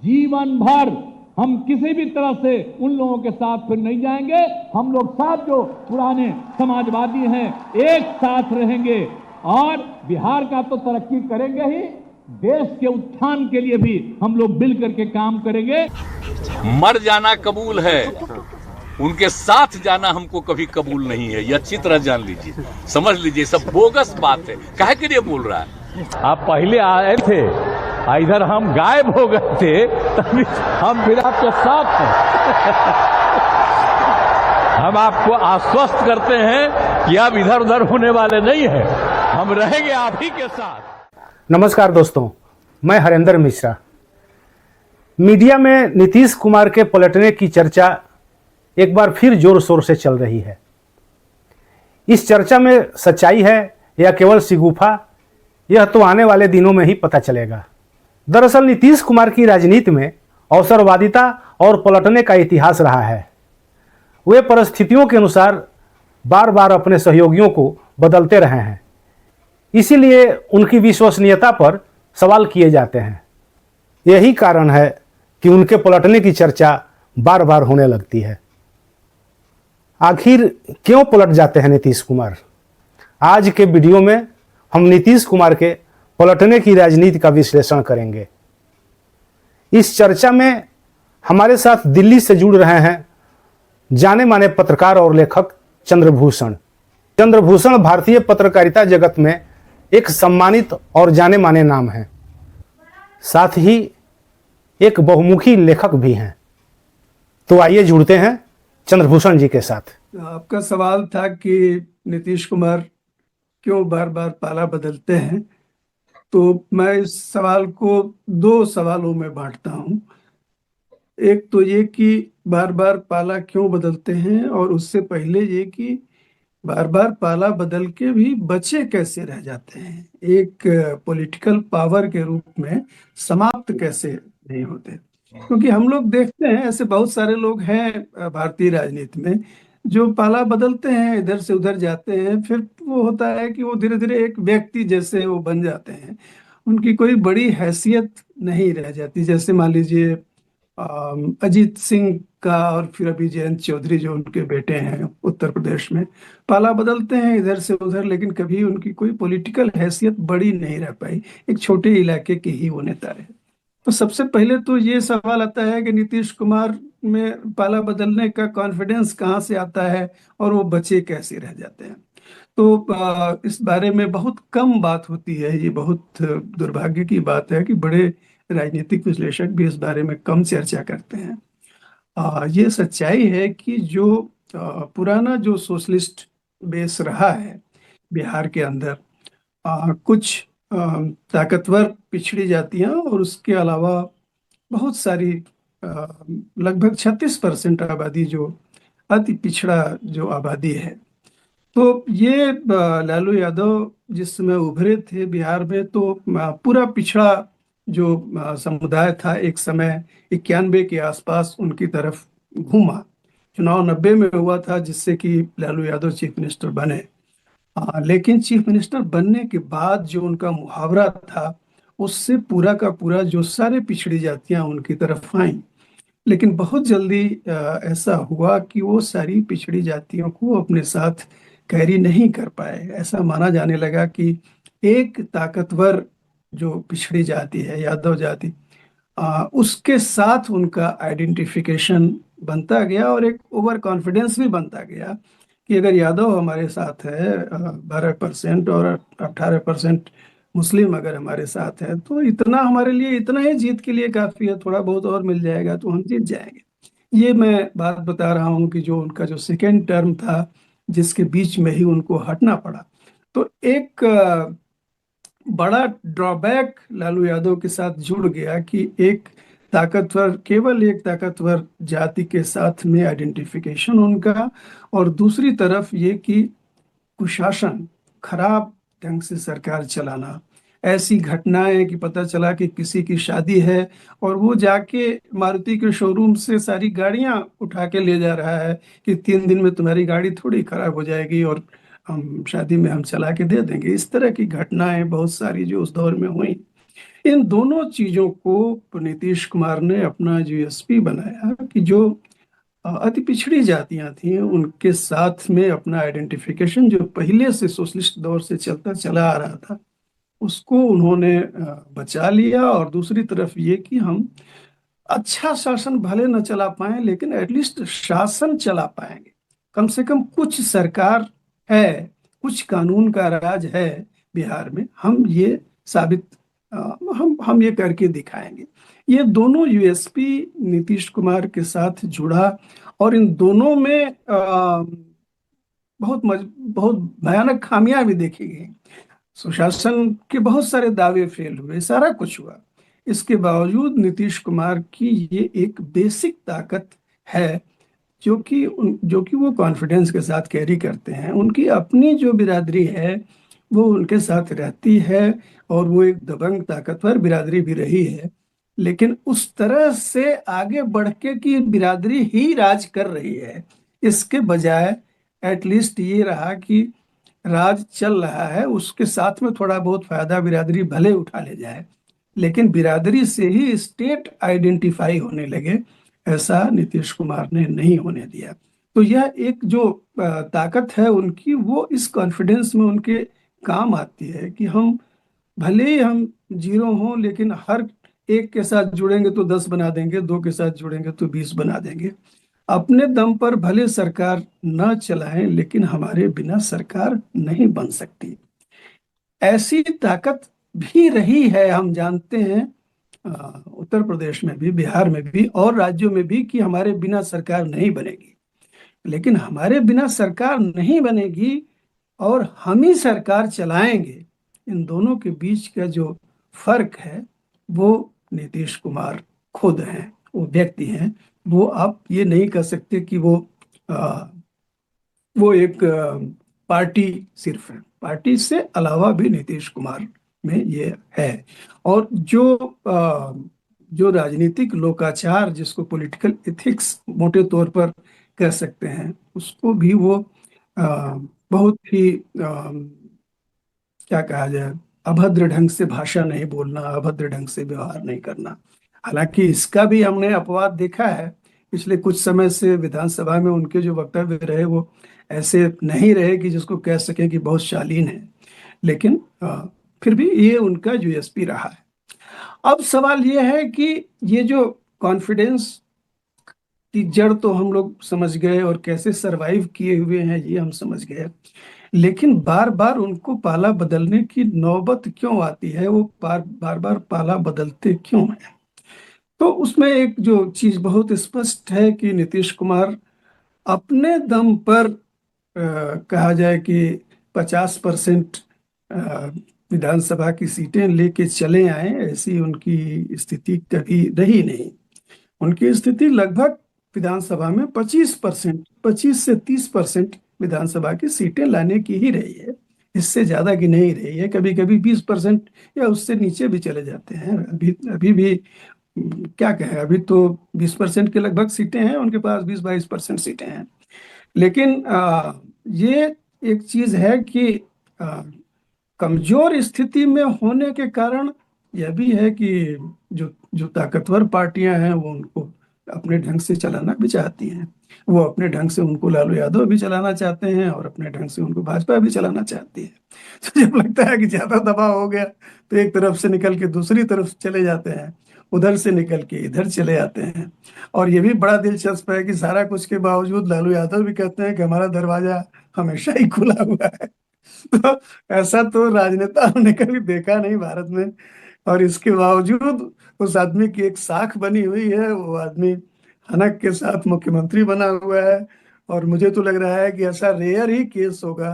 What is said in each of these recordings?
जीवन भर हम किसी भी तरह से उन लोगों के साथ फिर नहीं जाएंगे। हम लोग सब जो पुराने समाजवादी हैं एक साथ रहेंगे और बिहार का तो तरक्की करेंगे ही, देश के उत्थान के लिए भी हम लोग मिल करके काम करेंगे। मर जाना कबूल है, उनके साथ जाना हमको कभी कबूल नहीं है। ये अच्छी तरह जान लीजिए, समझ लीजिए, सब बोगस बात है। काहे के लिए बोल रहा है? आप पहले आए थे, इधर हम गायब हो गए थे, तभी हम फिर आपके साथ हैं। हम आपको आश्वस्त करते हैं कि आप इधर उधर होने वाले नहीं हैं, हम रहेंगे आप ही के साथ। नमस्कार दोस्तों, मैं हरेंद्र मिश्रा। मीडिया में नीतीश कुमार के पलटने की चर्चा एक बार फिर जोर शोर से चल रही है। इस चर्चा में सच्चाई है या केवल शिगुफा, यह तो आने वाले दिनों में ही पता चलेगा। दरअसल नीतीश कुमार की राजनीति में अवसरवादिता और पलटने का इतिहास रहा है। वे परिस्थितियों के अनुसार बार बार अपने सहयोगियों को बदलते रहे हैं, इसीलिए उनकी विश्वसनीयता पर सवाल किए जाते हैं। यही कारण है कि उनके पलटने की चर्चा बार बार होने लगती है। आखिर क्यों पलट जाते हैं नीतीश कुमार? आज के वीडियो में हम नीतीश कुमार के पलटने की राजनीति का विश्लेषण करेंगे। इस चर्चा में हमारे साथ दिल्ली से जुड़ रहे हैं जाने माने पत्रकार और लेखक चंद्रभूषण। चंद्रभूषण भारतीय पत्रकारिता जगत में एक सम्मानित और जाने माने नाम हैं, साथ ही एक बहुमुखी लेखक भी हैं। तो आइए जुड़ते हैं चंद्रभूषण जी के साथ। आपका सवाल था कि नीतीश कुमार क्यों बार बार पाला बदलते हैं, तो मैं इस सवाल को दो सवालों में बांटता हूं। एक तो ये कि बार बार पाला क्यों बदलते हैं, और उससे पहले ये कि बार बार पाला बदल के भी बचे कैसे रह जाते हैं, एक पॉलिटिकल पावर के रूप में समाप्त कैसे नहीं होते। क्योंकि हम लोग देखते हैं ऐसे बहुत सारे लोग हैं भारतीय राजनीति में जो पाला बदलते हैं, इधर से उधर जाते हैं, फिर वो होता है कि वो धीरे धीरे एक व्यक्ति जैसे वो बन जाते हैं, उनकी कोई बड़ी हैसियत नहीं रह जाती। जैसे मान लीजिए अजीत सिंह का, और फिर अभी जयंत चौधरी जो उनके बेटे हैं उत्तर प्रदेश में, पाला बदलते हैं इधर से उधर, लेकिन कभी उनकी कोई पॉलिटिकल हैसियत बड़ी नहीं रह पाई, एक छोटे इलाके के ही वो नेता रहे। तो सबसे पहले तो ये सवाल आता है कि नीतीश कुमार में पाला बदलने का कॉन्फिडेंस कहाँ से आता है और वो बचे कैसे रह जाते हैं। तो इस बारे में बहुत कम बात होती है। ये बहुत दुर्भाग्य की बात है कि बड़े राजनीतिक विश्लेषक भी इस बारे में कम चर्चा करते हैं। ये सच्चाई है कि जो पुराना जो सोशलिस्ट बेस रहा है बिहार के अंदर, कुछ ताकतवर पिछड़ी जातियां और उसके अलावा बहुत सारी लगभग 36% आबादी जो अति पिछड़ा जो आबादी है। तो ये लालू यादव जिस समय उभरे थे बिहार में, तो पूरा पिछड़ा जो समुदाय था एक समय 91 के आसपास उनकी तरफ घूमा। चुनाव 90 में हुआ था जिससे कि लालू यादव चीफ मिनिस्टर बने। लेकिन चीफ मिनिस्टर बनने के बाद जो उनका मुहावरा था, उससे पूरा का पूरा जो सारे पिछड़ी जातियां उनकी तरफ आईं। लेकिन बहुत जल्दी ऐसा हुआ कि वो सारी पिछड़ी जातियों को अपने साथ कैरी नहीं कर पाए। ऐसा माना जाने लगा कि एक ताकतवर जो पिछड़ी जाति है, यादव जाति, उसके साथ उनका आइडेंटिफिकेशन बनता गया और एक ओवर कॉन्फिडेंस भी बनता गया कि अगर यादव हमारे साथ है 12% और 18% मुस्लिम अगर हमारे साथ है, तो इतना हमारे लिए, इतना ही जीत के लिए काफ़ी है, थोड़ा बहुत और मिल जाएगा तो हम जीत जाएंगे। ये मैं बात बता रहा हूँ कि जो उनका जो सेकेंड टर्म था जिसके बीच में ही उनको हटना पड़ा, तो एक बड़ा ड्रॉबैक लालू यादव के साथ जुड़ गया कि एक ताकतवर, केवल एक ताकतवर जाति के साथ में आइडेंटिफिकेशन उनका, और दूसरी तरफ ये कि कुशासन, खराब ढंग से सरकार चलाना। ऐसी घटनाएं कि पता चला कि किसी की शादी है और वो जाके मारुति के शोरूम से सारी गाड़ियां उठा के ले जा रहा है कि 3 दिन में तुम्हारी गाड़ी थोड़ी खराब हो जाएगी और हम शादी में हम चला के दे देंगे। इस तरह की घटनाएं बहुत सारी जो उस दौर में हुई, इन दोनों चीजों को नीतीश कुमार ने अपना यूएसपी बनाया कि जो अति पिछड़ी जातियां थी उनके साथ में अपना आइडेंटिफिकेशन जो पहले से सोशलिस्ट दौर से चलता चला आ रहा था उसको उन्होंने बचा लिया। और दूसरी तरफ ये कि हम अच्छा शासन भले न चला पाए लेकिन एटलीस्ट शासन चला पाएंगे, कम से कम कुछ सरकार है, कुछ कानून का राज है बिहार में, हम ये साबित हम ये करके दिखाएंगे। ये दोनों यूएसपी नीतीश कुमार के साथ जुड़ा और इन दोनों में बहुत भयानक खामियां भी देखी गई। सुशासन के बहुत सारे दावे फेल हुए, सारा कुछ हुआ, इसके बावजूद नीतीश कुमार की ये एक बेसिक ताकत है जो कि वो कॉन्फिडेंस के साथ कैरी करते हैं। उनकी अपनी जो बिरादरी है वो उनके साथ रहती है और वो एक दबंग ताकतवर बिरादरी भी रही है, लेकिन उस तरह से आगे बढ़ के कि बिरादरी ही राज कर रही है, इसके बजाय एटलीस्ट ये रहा कि राज चल रहा है, उसके साथ में थोड़ा बहुत फायदा बिरादरी भले उठा ले जाए, लेकिन बिरादरी से ही स्टेट आइडेंटिफाई होने लगे, ऐसा नीतीश कुमार ने नहीं होने दिया। तो यह एक जो ताकत है उनकी, वो इस कॉन्फिडेंस में उनके काम आती है कि हम भले ही हम जीरो हों लेकिन हर एक के साथ जुड़ेंगे तो 10 बना देंगे, 2 के साथ जुड़ेंगे तो 20 बना देंगे। अपने दम पर भले सरकार न चलाएं लेकिन हमारे बिना सरकार नहीं बन सकती। ऐसी ताकत भी रही है, हम जानते हैं उत्तर प्रदेश में भी, बिहार में भी और राज्यों में भी कि हमारे बिना सरकार नहीं बनेगी, लेकिन हमारे बिना सरकार नहीं बनेगी और हम ही सरकार चलाएंगे, इन दोनों के बीच का जो फर्क है वो नीतीश कुमार खुद हैं, वो व्यक्ति हैं। वो आप ये नहीं कह सकते कि वो एक पार्टी सिर्फ है, पार्टी से अलावा भी नीतीश कुमार में ये है। और जो राजनीतिक लोकाचार जिसको पॉलिटिकल एथिक्स मोटे तौर पर कह सकते हैं, उसको भी वो बहुत ही क्या कहा जाए, अभद्र ढंग से भाषा नहीं बोलना, अभद्र ढंग से व्यवहार नहीं करना। हालांकि इसका भी हमने अपवाद देखा है, पिछले कुछ समय से विधानसभा में उनके जो वक्तव्य रहे वो ऐसे नहीं रहे कि जिसको कह सके कि बहुत शालीन है, लेकिन फिर भी ये उनका यूएसपी रहा है। अब सवाल ये है कि ये जो कॉन्फिडेंस की जड़ तो हम लोग समझ गए और कैसे सरवाइव किए हुए हैं ये हम समझ गए, लेकिन बार बार उनको पाला बदलने की नौबत क्यों आती है, वो बार बार पाला बदलते क्यों हैं? तो उसमें एक जो चीज बहुत स्पष्ट है कि नीतीश कुमार अपने दम पर कहा जाए कि 50% विधानसभा की सीटें लेके चले आए, ऐसी उनकी स्थिति कभी रही नहीं। उनकी स्थिति लगभग विधानसभा में 25 से 30% विधानसभा की सीटें लाने की ही रही है, इससे ज्यादा की नहीं रही है। कभी कभी 20% या उससे नीचे भी चले जाते हैं। अभी भी क्या कहें, अभी तो 20% के लगभग सीटें हैं उनके पास, 20-22% सीटें हैं। लेकिन ये एक चीज है कि कमजोर स्थिति में होने के कारण यह भी है कि जो ताकतवर पार्टियां हैं वो उनको अपने ढंग से चलाना भी चाहती हैं। वो अपने ढंग से उनको लालू यादव भी चलाना चाहते हैं और अपने ढंग से उनको भाजपा भी चलाना चाहती है। तो जब लगता है कि ज्यादा दबाव हो गया तो एक तरफ से निकल के दूसरी तरफ चले जाते हैं, उधर से निकल के इधर चले आते हैं। और ये भी बड़ा दिलचस्प है कि सारा कुछ के बावजूद लालू यादव भी कहते हैं कि हमारा दरवाजा हमेशा ही खुला हुआ है। तो ऐसा तो राजनेता हमने कभी देखा नहीं भारत में, और इसके बावजूद उस आदमी की एक साख बनी हुई है, वो आदमी हनक के साथ मुख्यमंत्री बना हुआ है। और मुझे तो लग रहा है कि ऐसा रेयर ही केस होगा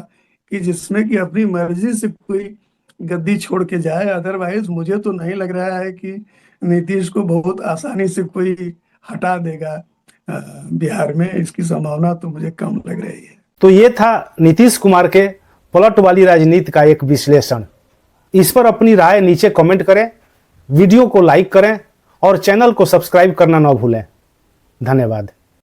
कि जिसमें कि अपनी मर्जी से कोई गद्दी छोड़ के जाए। अदरवाइज मुझे तो नहीं लग रहा है कि नीतीश को बहुत आसानी से कोई हटा देगा बिहार में, इसकी संभावना तो मुझे कम लग रही है। तो ये था नीतीश कुमार के पलट वाली राजनीति का एक विश्लेषण। इस पर अपनी राय नीचे कमेंट करें, वीडियो को लाइक करें और चैनल को सब्सक्राइब करना ना भूलें। धन्यवाद।